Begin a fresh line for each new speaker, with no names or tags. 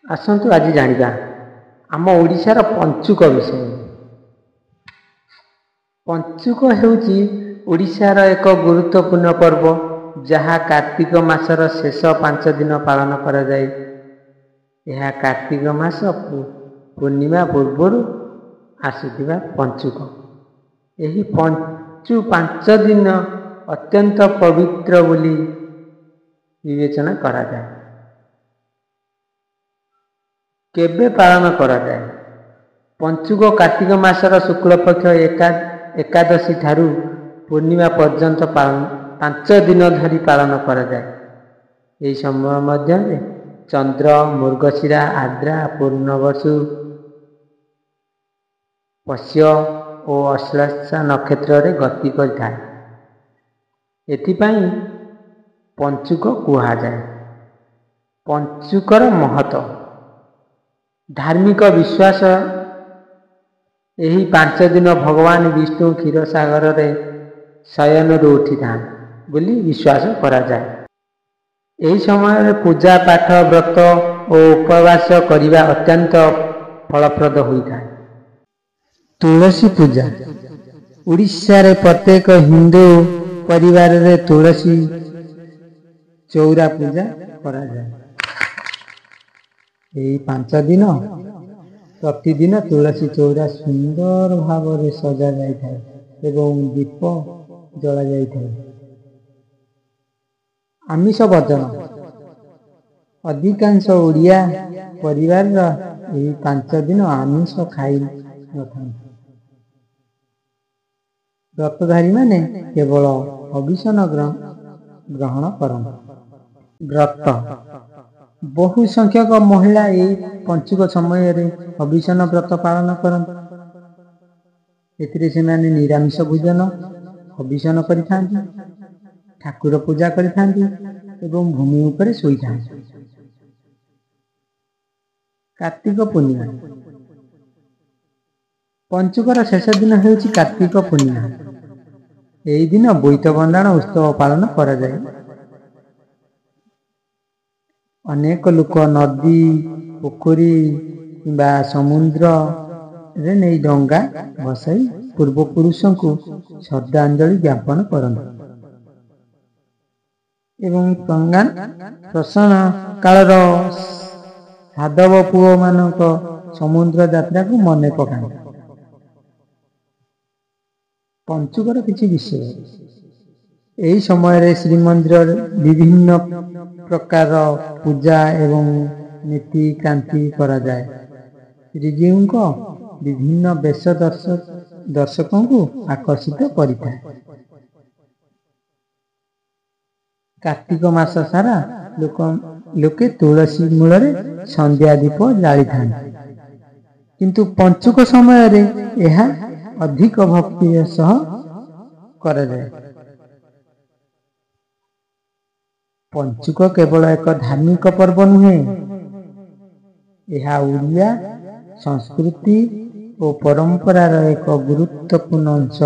आसतु आज जानिबा आम ओडिशार पंचुक विषय। पंचुक हेउची ओडिशार एक गुरुत्वपूर्ण पर्व जहाँ कार्तिक मासर शेष 5 दिन पालन करा जाए। यह कार्तिक मास पूर्णिमा पूर्वर आसुथिबा पंचुक। यही पंचु 5 दिन अत्यंत पवित्र बोली विवेचना करा जाए। केबे पालन करा जाए? पंचुक कार्तिक मासर शुक्ल पक्ष एकादशी ठारू पूर्णिमा पर्यंत 5 दिन धरी पालन करा जाए। यही समय मध्य चंद्र मृगशिरा आद्रा पूर्णवर्षु पश्य और अश्लेषा नक्षत्र रे गति करिଥାଏ। एथिपाई पंचुक कुहा जाए। पंचुकर महत्व धार्मिक विश्वास यही 5 दिन भगवान विष्णु क्षीरसागर रे शयन रू उठी था बोली विश्वास करा जाए। यही समय पूजा पाठ व्रत और उपवास करिबा अत्यंत फलप्रद होता है। तुलसी पूजा ओडिशा रे प्रत्येक हिंदू परिवार रे तुलसी चौरा पूजा करा जाए। यही 5 दिन प्रतिदिन तुलसी चौरा सुंदर भाव रे सजा जाय थाए एवं दीप जला जाय थाए। आमिष वर्जन अधिकांश ओडिया परिवार यही 5 दिन आमिष खाई न थाए। व्रतधारी माने केवल अभिषण ग्रहण करते। व्रत बहु संख्यक महिला यही पंचुक समय रे अभिषण व्रत पालन करते। एथिरे सेमाने निरामिष भोजन अभिषण करिथांती, ठाकुर पूजा करिथांती एवं भूमि उपरे सोईथांती। कार्तिक पूर्णिमा पंचुकर शेष दिन हेउची कार्तिक पूर्णिमा। यही दिन बोईत बंदाण उत्सव पालन करा जाए। अनेक लोक नदी पोखरी किंबा समुद्र रे नहीं डंगा भसाई पूर्वपुरुष को श्रद्धांजलि ज्ञापन करते एवं प्रश्न कालर साधव पुओ मानक समुद्र यात्रा को मने पकाते। पंचुकर किछि विषय यही समय श्रीमंदिर विभिन्न प्रकार पूजा एवं नीति क्रांति करा जाए। श्रीजीव को विभिन्न वेश दर्शकों को आकर्षित करिଥାଏ। कार्तिक मास सारा लोके तुलसी मूल संध्या दीप जाली था, किंतु पंचुक समय रे यह अधिक भक्ति सह करा जाए। पंचुक केवल एक धार्मिक पर्व नुहे, यह ओडिया संस्कृति और परंपरार एक गुरुत्वपूर्ण अंश।